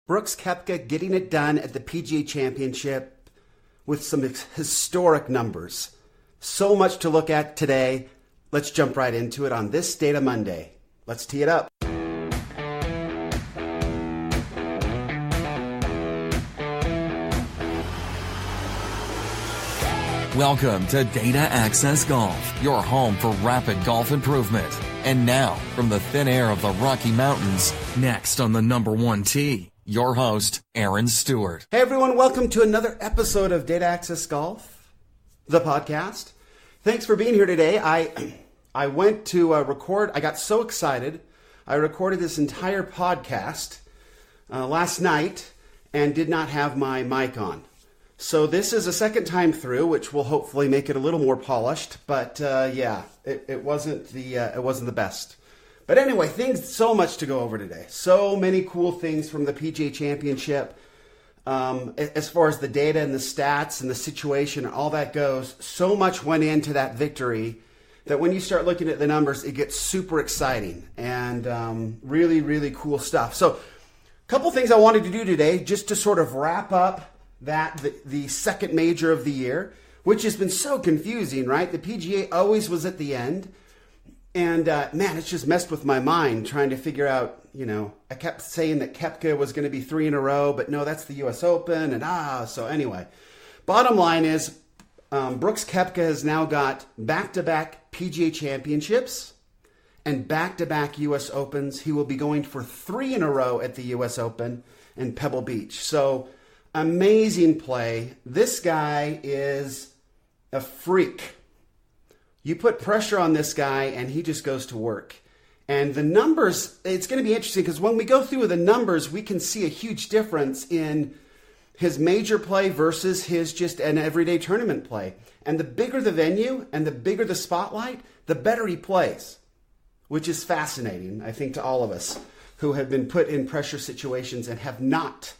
Brooks Koepka getting it done at the PGA Championship with some historic numbers. So much to look at today. Let's jump right into it on this Data Monday. Let's tee it up. Welcome to Data Access Golf, your home for rapid golf improvement. And now, from the thin air of the Rocky Mountains, next on the number one tee, your host, Aaron Stewart. Hey everyone, welcome to another episode of Data Access Golf, the podcast. Thanks for being here today. I went to record. I got so excited. I recorded this entire podcast last night and did not have my mic on. So this is a second time through, which will hopefully make it a little more polished. But it wasn't the best. But anyway, so much to go over today. So many cool things from the PGA Championship. As far as the data and the stats and the situation and all that goes, so much went into that victory that when you start looking at the numbers, it gets super exciting and really, really cool stuff. So a couple things I wanted to do today just to sort of wrap up the second major of the year, which has been so confusing, right? The PGA always was at the end. And man, it's just messed with my mind trying to figure out, I kept saying that Koepka was going to be 3 in a row, but no, that's the US Open. So anyway, bottom line is Brooks Koepka has now got back-to-back PGA Championships and back-to-back US Opens. He will be going for 3 in a row at the US Open in Pebble Beach. So amazing play. This guy is a freak. You put pressure on this guy and he just goes to work. And the numbers, it's going to be interesting because when we go through the numbers, we can see a huge difference in his major play versus his just an everyday tournament play. And the bigger the venue and the bigger the spotlight, the better he plays, which is fascinating, I think, to all of us who have been put in pressure situations and have not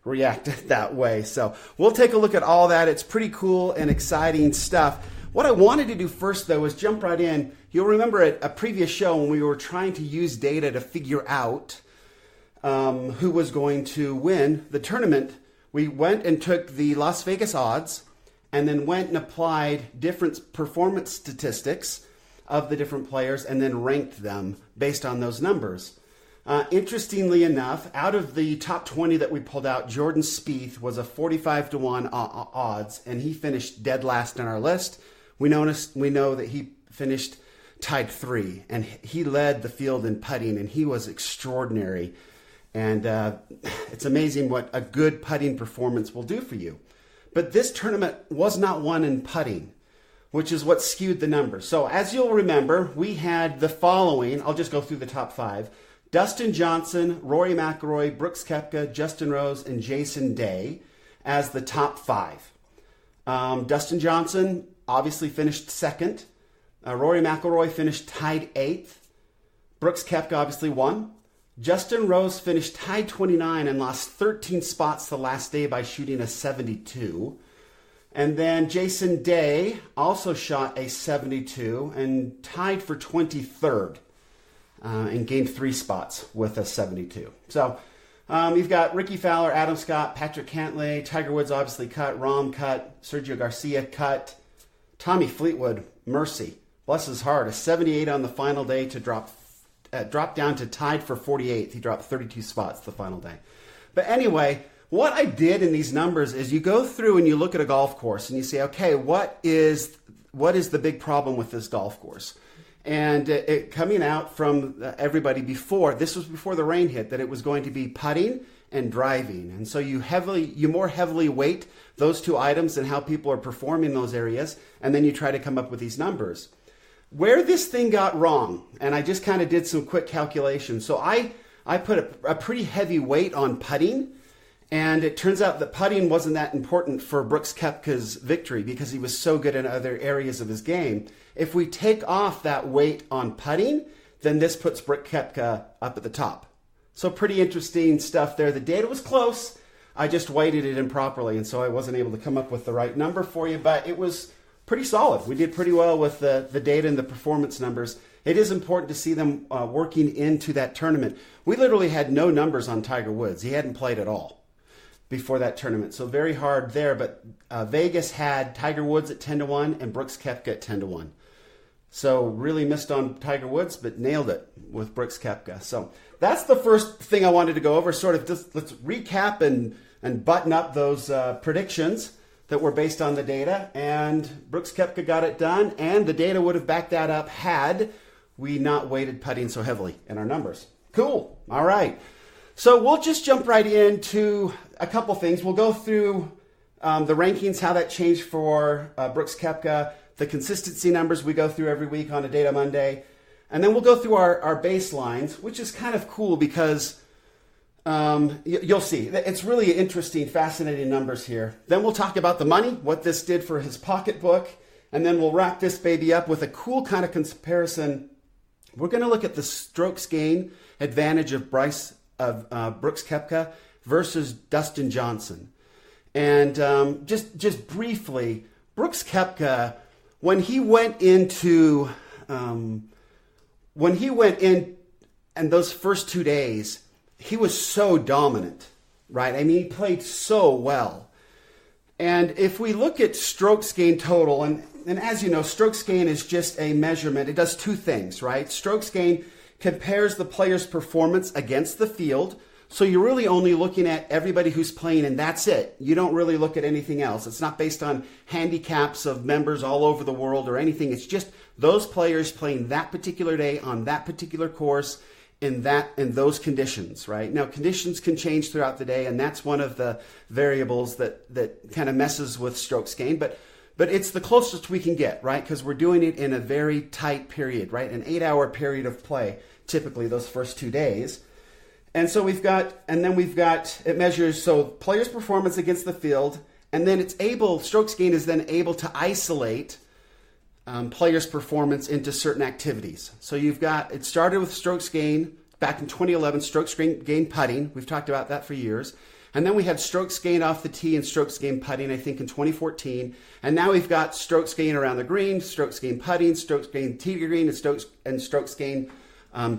reacted that way. So we'll take a look at all that. It's pretty cool and exciting stuff. What I wanted to do first, though, is jump right in. You'll remember at a previous show when we were trying to use data to figure out who was going to win the tournament. We went and took the Las Vegas odds and then went and applied different performance statistics of the different players and then ranked them based on those numbers. Interestingly enough, out of the top 20 that we pulled out, Jordan Spieth was a 45-1 odds, and he finished dead last on our list. We know that he finished tied 3, and he led the field in putting, and he was extraordinary. And it's amazing what a good putting performance will do for you. But this tournament was not won in putting, which is what skewed the numbers. So as you'll remember, we had the following. I'll just go through the top 5. Dustin Johnson, Rory McIlroy, Brooks Koepka, Justin Rose, and Jason Day as the top 5. Dustin Johnson obviously finished second. Rory McIlroy finished tied 8th. Brooks Koepka obviously won. Justin Rose finished tied 29 and lost 13 spots the last day by shooting a 72. And then Jason Day also shot a 72 and tied for 23rd and gained 3 spots with a 72. So you've got Ricky Fowler, Adam Scott, Patrick Cantlay, Tiger Woods obviously cut, Rahm cut, Sergio Garcia cut, Tommy Fleetwood, mercy, bless his heart, a 78 on the final day to drop down to tied for 48th. He dropped 32 spots the final day. But anyway, what I did in these numbers is you go through and you look at a golf course and you say, okay, what is the big problem with this golf course? And it coming out from everybody this was before the rain hit, that it was going to be putting and driving. And so you more heavily weight those two items and how people are performing in those areas. And then you try to come up with these numbers. Where this thing got wrong, and I just kind of did some quick calculations. So I put a pretty heavy weight on putting. And it turns out that putting wasn't that important for Brooks Koepka's victory because he was so good in other areas of his game. If we take off that weight on putting, then this puts Brooks Koepka up at the top. So pretty interesting stuff there. The data was close. I just weighted it improperly, and so I wasn't able to come up with the right number for you. But it was pretty solid. We did pretty well with the data and the performance numbers. It is important to see them working into that tournament. We literally had no numbers on Tiger Woods. He hadn't played at all before that tournament. So very hard there. But Vegas had Tiger Woods at 10-1 and Brooks Koepka at 10-1. So really missed on Tiger Woods, but nailed it with Brooks Koepka. So that's the first thing I wanted to go over. Sort of just let's recap and button up those predictions that were based on the data. And Brooks Koepka got it done. And the data would have backed that up had we not weighted putting so heavily in our numbers. Cool. All right. So we'll just jump right into a couple things. We'll go through the rankings, how that changed for Brooks Koepka, the consistency numbers we go through every week on a Data Monday. And then we'll go through our baselines, which is kind of cool because you'll see. It's really interesting, fascinating numbers here. Then we'll talk about the money, what this did for his pocketbook. And then we'll wrap this baby up with a cool kind of comparison. We're going to look at the strokes gain advantage of Brooks Koepka versus Dustin Johnson. And just briefly, Brooks Koepka, when he went in and those first 2 days, he was so dominant, right? I mean, he played so well. And if we look at strokes gain total, and as you know, strokes gain is just a measurement. It does two things, right? Strokes gain compares the player's performance against the field. So you're really only looking at everybody who's playing, and that's it. You don't really look at anything else. It's not based on handicaps of members all over the world or anything. It's just those players playing that particular day on that particular course in those conditions, right? Now, conditions can change throughout the day, and that's one of the variables that kind of messes with strokes gain. But it's the closest we can get, right? Because we're doing it in a very tight period, right? An 8-hour period of play, typically those first 2 days. And so it measures, so players' performance against the field, and then strokes gain is then able to isolate players' performance into certain activities. So it started with strokes gain back in 2011, strokes gain putting. We've talked about that for years. And then we had strokes gain off the tee and strokes gain putting, I think, in 2014. And now we've got strokes gain around the green, strokes gain putting, strokes gain tee to green, and strokes gain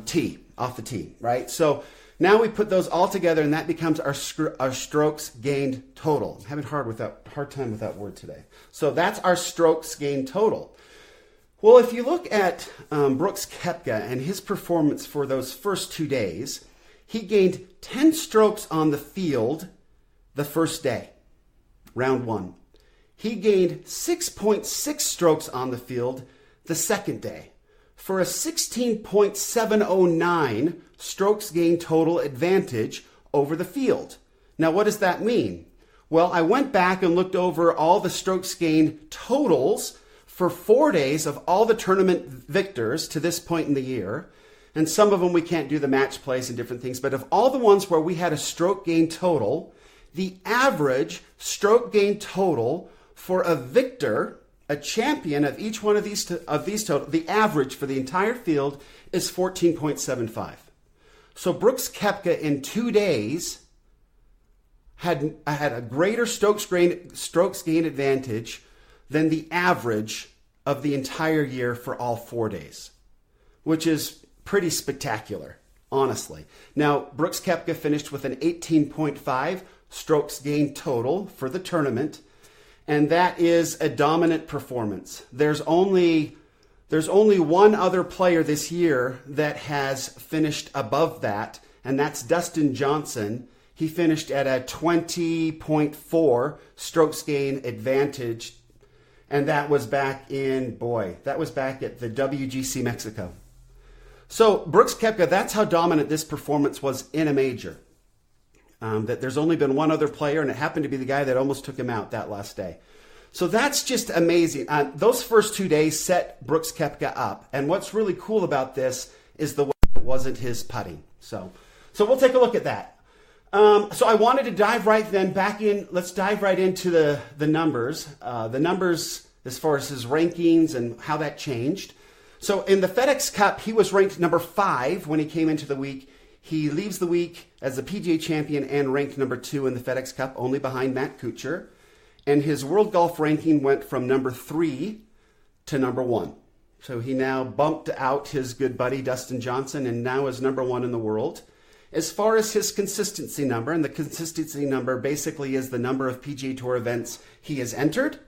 tee, off the tee, right? So now we put those all together, and that becomes our strokes gained total. I'm having hard time with that word today. So that's our strokes gained total. Well, if you look at Brooks Koepka and his performance for those first 2 days, he gained 10 strokes on the field the first day, round one. He gained 6.6 strokes on the field the second day for a 16.709 strokes gain total advantage over the field. Now, what does that mean? Well, I went back and looked over all the strokes gain totals for 4 days of all the tournament victors to this point in the year. And some of them we can't do the match plays and different things. But of all the ones where we had a stroke gain total, the average stroke gain total for a victor, a champion of each one of these total, the average for the entire field is 14.75. So Brooks Koepka in 2 days had a greater strokes gain advantage than the average of the entire year for all 4 days, which is pretty spectacular, honestly. Now, Brooks Koepka finished with an 18.5 strokes gain total for the tournament, and that is a dominant performance. There's only one other player this year that has finished above that, and that's Dustin Johnson. He finished at a 20.4 strokes gain advantage, and that was back at the WGC Mexico. So Brooks Koepka, that's how dominant this performance was in a major. That there's only been one other player, and it happened to be the guy that almost took him out that last day. So that's just amazing. Those first 2 days set Brooks Koepka up. And what's really cool about this is the way it wasn't his putting. So we'll take a look at that. So I wanted to dive right then back in. Let's dive right into the numbers. The numbers as far as his rankings and how that changed. So in the FedEx Cup, he was ranked number 5 when he came into the week. He leaves the week as the PGA champion and ranked number 2 in the FedEx Cup, only behind Matt Kuchar. and his world golf ranking went from number 3 to number 1. So he now bumped out his good buddy Dustin Johnson and now is number 1 in the world. As far as his consistency number, and the consistency number basically is the number of PGA Tour events he has entered,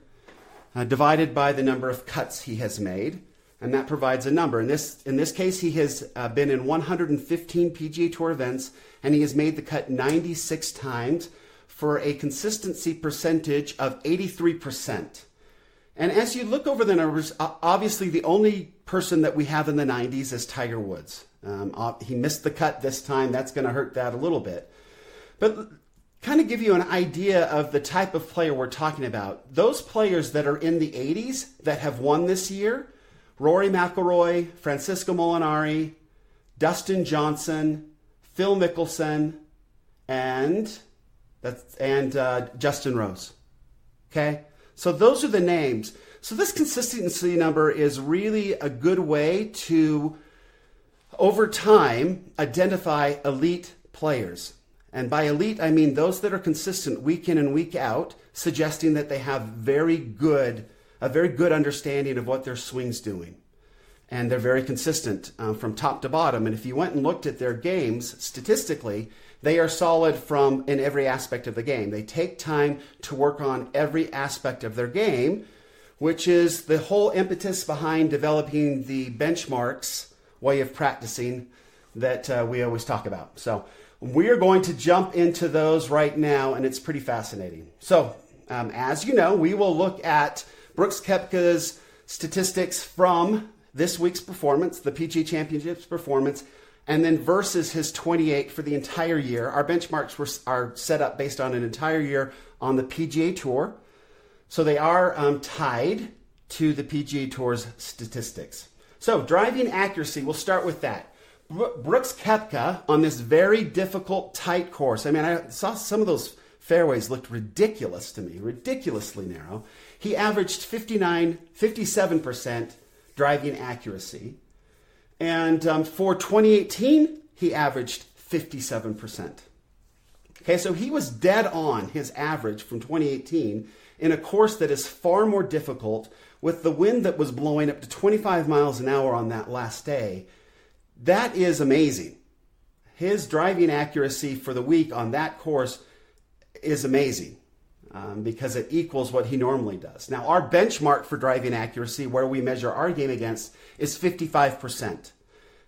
divided by the number of cuts he has made, and that provides a number. In this case, he has been in 115 PGA Tour events, and he has made the cut 96 times for a consistency percentage of 83%. And as you look over the numbers, obviously the only person that we have in the 90s is Tiger Woods. He missed the cut this time. That's going to hurt that a little bit. But kind of give you an idea of the type of player we're talking about. Those players that are in the 80s that have won this year, Rory McIlroy, Francisco Molinari, Dustin Johnson, Phil Mickelson, and Justin Rose. Okay? So those are the names. So this consistency number is really a good way to, over time, identify elite players. And by elite, I mean those that are consistent week in and week out, suggesting that they have a very good understanding of what their swing's doing. And they're very consistent from top to bottom. And if you went and looked at their games, statistically, they are solid in every aspect of the game. They take time to work on every aspect of their game, which is the whole impetus behind developing the benchmarks way of practicing that we always talk about. So we are going to jump into those right now, and it's pretty fascinating. So as you know, we will look at Brooks Koepka's statistics from this week's performance, the PGA Championships performance, and then versus his 28 for the entire year. Our benchmarks are set up based on an entire year on the PGA Tour. So they are tied to the PGA Tour's statistics. So driving accuracy, we'll start with that. Brooks Koepka on this very difficult, tight course. I mean, I saw some of those fairways looked ridiculous to me, ridiculously narrow. He averaged 57% driving accuracy. And for 2018, he averaged 57%. Okay, so he was dead on his average from 2018 in a course that is far more difficult with the wind that was blowing up to 25 miles an hour on that last day. That is amazing. His driving accuracy for the week on that course is amazing because it equals what he normally does. Now, our benchmark for driving accuracy, where we measure our game against, is 55%.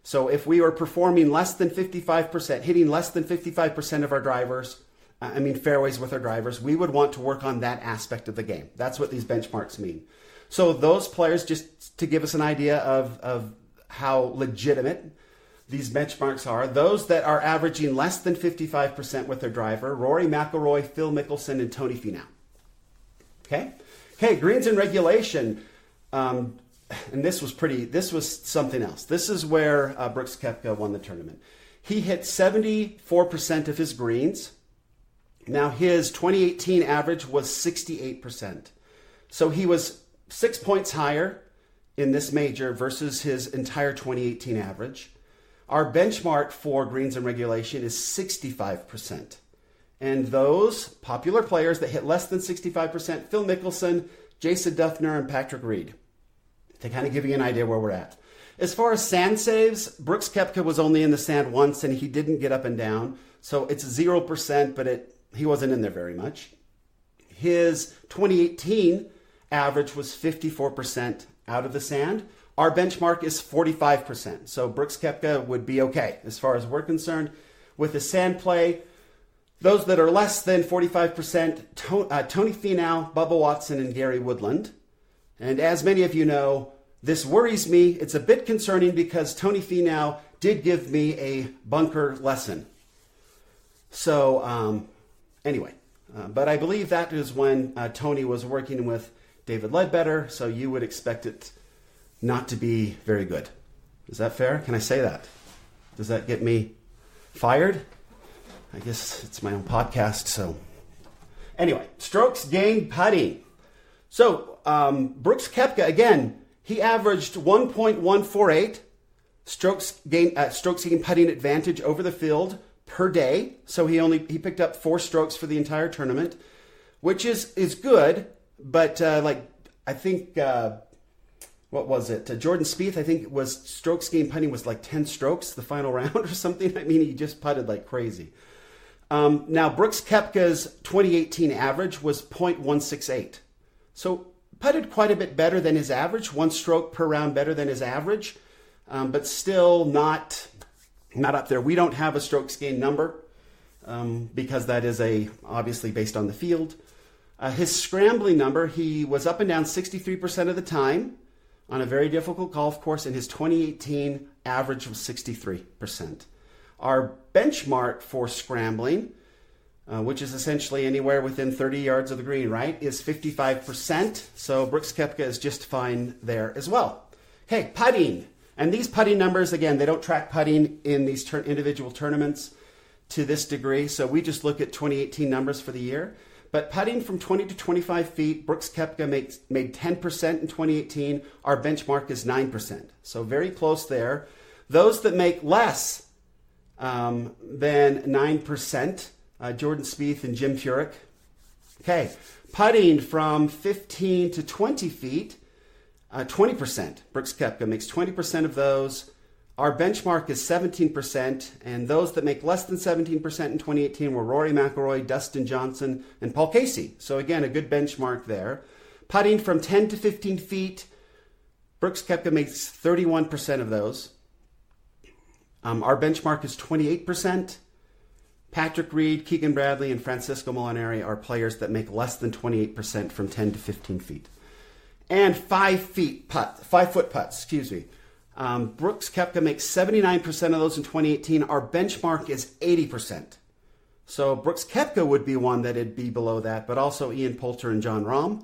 So if we were performing less than 55%, hitting less than 55% of our fairways with our drivers, we would want to work on that aspect of the game. That's what these benchmarks mean. So those players, just to give us an idea of how legitimate these benchmarks are, those that are averaging less than 55% with their driver: Rory McIlroy, Phil Mickelson, and Tony Finau. Okay, greens in regulation. And this was something else. This is where Brooks Koepka won the tournament. He hit 74% of his greens. Now his 2018 average was 68%. So he was 6 points higher in this major versus his entire 2018 average. Our benchmark for greens in regulation is 65%. And those popular players that hit less than 65%, Phil Mickelson, Jason Duffner, and Patrick Reed, to kind of give you an idea where we're at. As far as sand saves, Brooks Koepka was only in the sand once and he didn't get up and down. So it's 0%, but he wasn't in there very much. His 2018 average was 54% out of the sand. Our benchmark is 45%. So Brooks Koepka would be okay as far as we're concerned. With the sand play, those that are less than 45%, Tony Finau, Bubba Watson, and Gary Woodland. And as many of you know, this worries me. It's a bit concerning because Tony Finau did give me a bunker lesson. So anyway, but I believe that is when Tony was working with David Ledbetter, so you would expect it not to be very good. Is that fair? Can I say that? Does that get me fired? I guess it's my own podcast, so. Anyway, strokes gained putting. So, Brooks Koepka, again, he averaged 1.148 strokes gained putting advantage over the field per day. So he picked up 4 strokes for the entire tournament. which is good, but I think, what was it? Jordan Spieth, I think, was strokes gained putting was like 10 strokes the final round or something. I mean, he just putted like crazy. Now, Brooks Koepka's 2018 average was .168. So putted quite a bit better than his average, 1 stroke per round better than his average, but still not up there. We don't have a strokes gained number because that is obviously based on the field. His scrambling number, he was up and down 63% of the time on a very difficult golf course, and his 2018 average was 63%. Our benchmark for scrambling, which is essentially anywhere within 30 yards of the green, right, is 55%. So Brooks Koepka is just fine there as well. Okay, putting. And these putting numbers, again, they don't track putting in these individual tournaments to this degree. So we just look at 2018 numbers for the year. But putting from 20 to 25 feet, Brooks Koepka made 10% in 2018. Our benchmark is 9%. So very close there. Those that make less than 9%, Jordan Spieth and Jim Furyk. Okay, putting from 15 to 20 feet, 20%. Brooks Koepka makes 20% of those. Our benchmark is 17%, and those that make less than 17% in 2018 were Rory McIlroy, Dustin Johnson, and Paul Casey. So again, a good benchmark there. Putting from 10 to 15 feet, Brooks Koepka makes 31% of those. Our benchmark is 28%. Patrick Reed, Keegan Bradley, and Francisco Molinari are players that make less than 28% from 10 to 15 feet. And 5-foot putts, Brooks Koepka makes 79% of those in 2018. Our benchmark is 80%. So Brooks Koepka would be one that would be below that, but also Ian Poulter and John Rahm.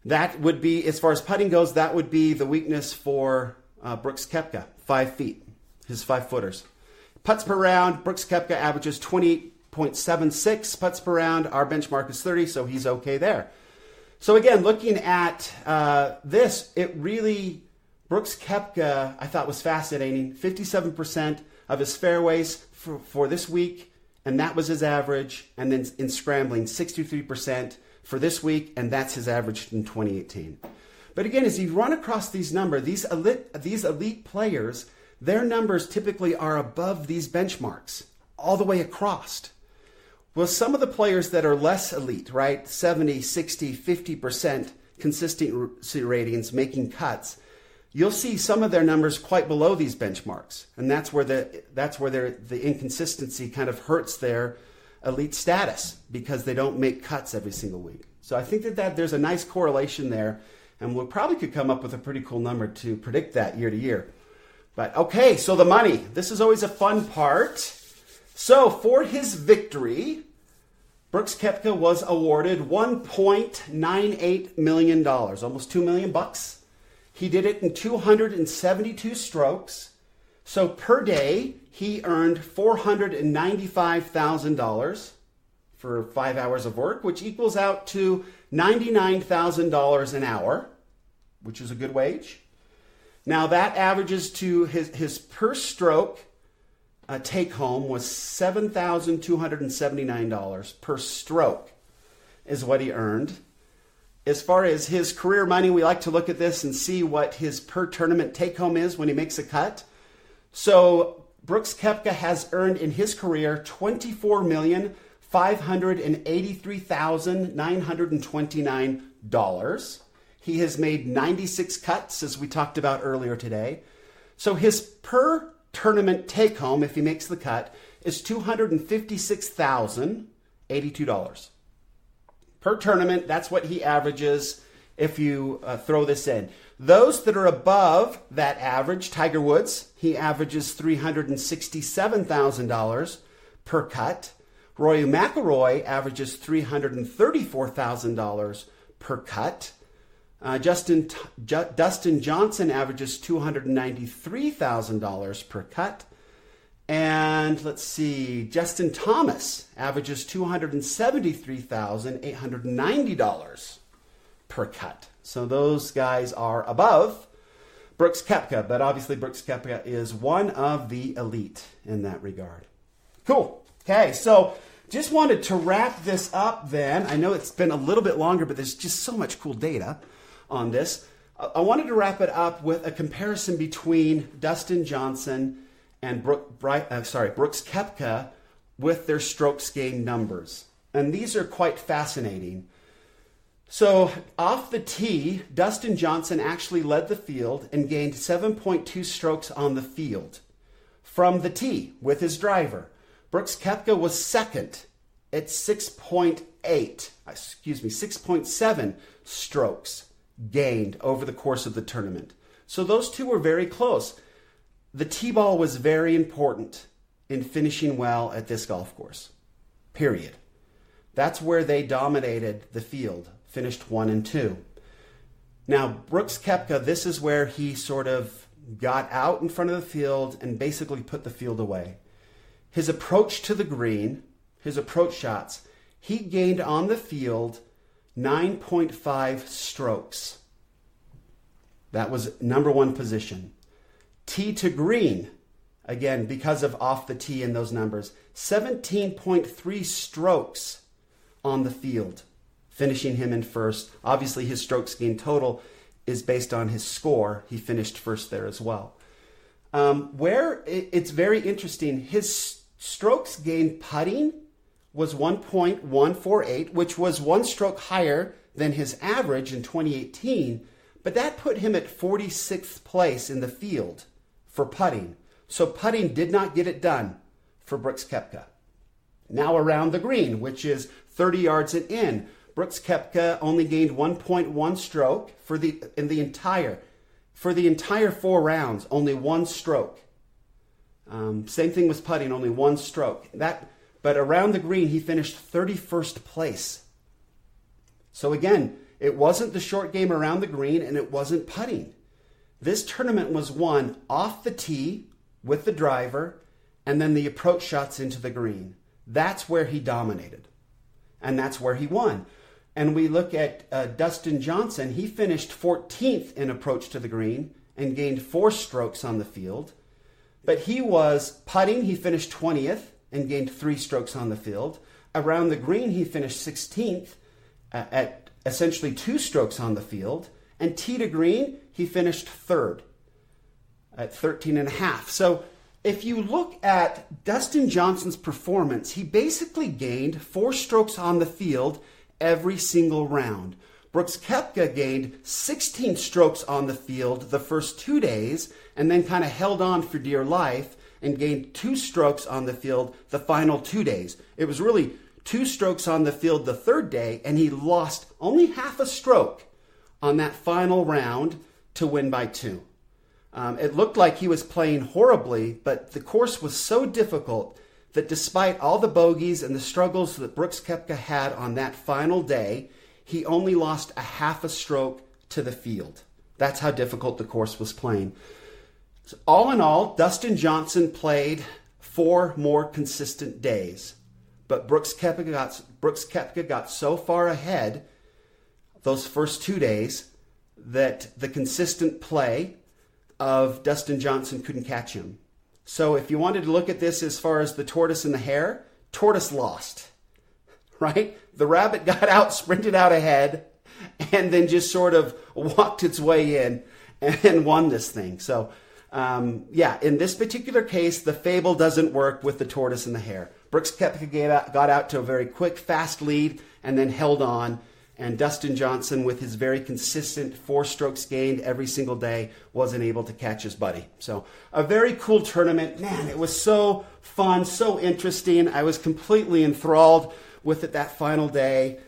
That would be, as far as putting goes, that would be the weakness for Brooks Koepka, 5 feet, his 5-footers. Putts per round, Brooks Koepka averages 28.76 putts per round. Our benchmark is 30, so he's okay there. So again, looking at this, Brooks Koepka, I thought, was fascinating. 57% of his fairways for this week, and that was his average. And then in scrambling, 63% for this week, and that's his average in 2018. But again, as you run across these numbers, these elite players, their numbers typically are above these benchmarks all the way across. Well, some of the players that are less elite, right, 70, 60, 50% consistency ratings making cuts, you'll see some of their numbers quite below these benchmarks, and that's where the inconsistency kind of hurts their elite status because they don't make cuts every single week. So I think that there's a nice correlation there, and we probably could come up with a pretty cool number to predict that year to year. But okay, so the money. This is always a fun part. So for his victory, Brooks Koepka was awarded $1.98 million, almost $2 million. He did it in 272 strokes. So per day, he earned $495,000 for 5 hours of work, which equals out to $99,000 an hour, which is a good wage. Now that averages to his per stroke take home was $7,279 per stroke is what he earned. As far as his career money, we like to look at this and see what his per tournament take home is when he makes a cut. So Brooks Koepka has earned in his career $24,583,929. He has made 96 cuts, as we talked about earlier today. So his per tournament take home, if he makes the cut, is $256,082. Per tournament, that's what he averages if you throw this in. Those that are above that average, Tiger Woods, he averages $367,000 per cut. Rory McIlroy averages $334,000 per cut. Dustin Johnson averages $293,000 per cut. And let's see, Justin Thomas averages $273,890 per cut. So those guys are above Brooks Koepka, but obviously Brooks Koepka is one of the elite in that regard. Cool. Okay, so just wanted to wrap this up then. I know it's been a little bit longer, but there's just so much cool data on this. I wanted to wrap it up with a comparison between Dustin Johnson and Brooks Koepka with their strokes gained numbers. And these are quite fascinating. So off the tee, Dustin Johnson actually led the field and gained 7.2 strokes on the field from the tee with his driver. Brooks Koepka was second at 6.7 strokes gained over the course of the tournament. So those two were very close. The tee ball was very important in finishing well at this golf course, period. That's where they dominated the field, finished 1 and 2. Now, Brooks Koepka, this is where he sort of got out in front of the field and basically put the field away. His approach to the green, his approach shots, he gained on the field 9.5 strokes. That was number one position. Tee to green, again, because of off the tee and those numbers, 17.3 strokes on the field, finishing him in first. Obviously, his strokes gained total is based on his score. He finished first there as well. Where it's very interesting, his strokes gained putting was 1.148, which was 1 stroke higher than his average in 2018, but that put him at 46th place in the field for putting. So putting did not get it done for Brooks Koepka. Now around the green, which is 30 yards and in, Brooks Koepka only gained 1.1 stroke for the entire 4 rounds, only 1 stroke. Same thing with putting, only 1 stroke. But around the green, he finished 31st place. So again, it wasn't the short game around the green, and it wasn't putting. This tournament was won off the tee with the driver, and then the approach shots into the green. That's where he dominated, and that's where he won. And we look at Dustin Johnson. He finished 14th in approach to the green and gained 4 strokes on the field. But he was putting, he finished 20th and gained 3 strokes on the field. Around the green, he finished 16th at essentially 2 strokes on the field. And tee to green, he finished 3rd at 13.5. So if you look at Dustin Johnson's performance, he basically gained 4 strokes on the field every single round. Brooks Koepka gained 16 strokes on the field the first 2 days and then kind of held on for dear life and gained 2 strokes on the field the final 2 days. It was really 2 strokes on the field the 3rd day, and he lost only half a stroke on that final round to win by 2. It looked like he was playing horribly, but the course was so difficult that despite all the bogeys and the struggles that Brooks Koepka had on that final day, he only lost a half a stroke to the field. That's how difficult the course was playing. So all in all, Dustin Johnson played 4 more consistent days, but Brooks Koepka got so far ahead those first 2 days that the consistent play of Dustin Johnson couldn't catch him. So if you wanted to look at this as far as the tortoise and the hare, tortoise lost, right? The rabbit got out, sprinted out ahead, and then just sort of walked its way in and won this thing. So, in this particular case, the fable doesn't work with the tortoise and the hare. Brooks Koepka got out to a very quick, fast lead and then held on. And Dustin Johnson, with his very consistent 4 strokes gained every single day, wasn't able to catch his buddy. So a very cool tournament. Man, it was so fun, so interesting. I was completely enthralled with it that final day.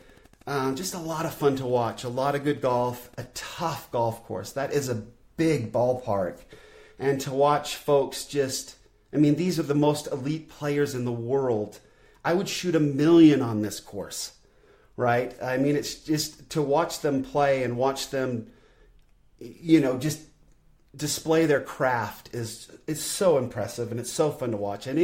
Just a lot of fun to watch, a lot of good golf, a tough golf course. That is a big ballpark. And to watch folks these are the most elite players in the world. I would shoot $1 million on this course. Right? I mean, it's just to watch them play and watch them, just display their craft is so impressive, and it's so fun to watch. And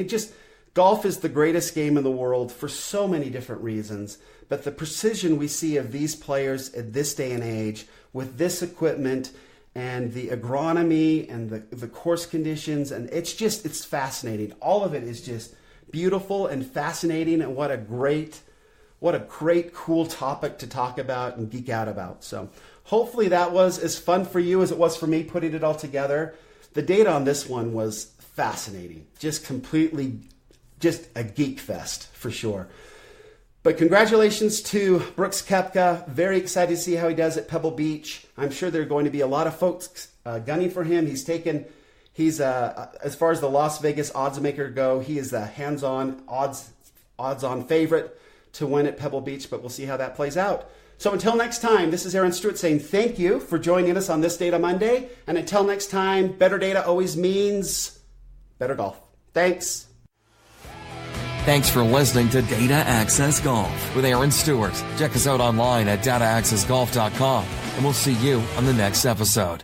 golf is the greatest game in the world for so many different reasons. But the precision we see of these players at this day and age with this equipment and the agronomy and the course conditions, and it's fascinating. All of it is just beautiful and fascinating, and what a great, cool topic to talk about and geek out about. So hopefully that was as fun for you as it was for me putting it all together. The data on this one was fascinating. Just a geek fest for sure. But congratulations to Brooks Koepka. Very excited to see how he does at Pebble Beach. I'm sure there are going to be a lot of folks gunning for him. He's as far as the Las Vegas odds maker go, he is the hands-on odds-on favorite to win at Pebble Beach, but we'll see how that plays out. So until next time, this is Aaron Stewart saying thank you for joining us on this Data Monday. And until next time, better data always means better golf. Thanks. Thanks for listening to Data Access Golf with Aaron Stewart. Check us out online at dataaccessgolf.com, and we'll see you on the next episode.